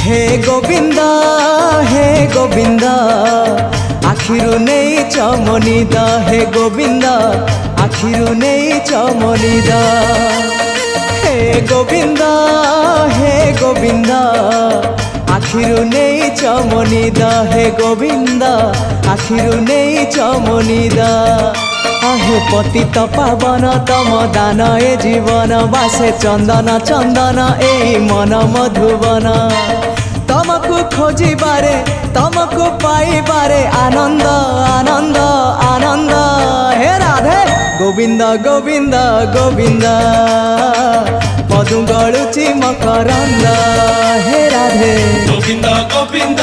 हे गोविंद आखिरु नहीं चमनिद हे गोविंद आखिरु नहीं चमनिद हे गोविंद आखिरु नहीं चमनिद हे गोविंद आखिरु नहीं चमनिद हे पतित पावन तम दान ए जीवन बासे चंदन चंदन ए मन मधुबन तमको खोजिबारे तमको पाइबारे आनंद आनंद आनंद हे राधे गोविंद गोविंद गोविंद मधु गलुची मकरंद हे राधे गोविंद गोविंद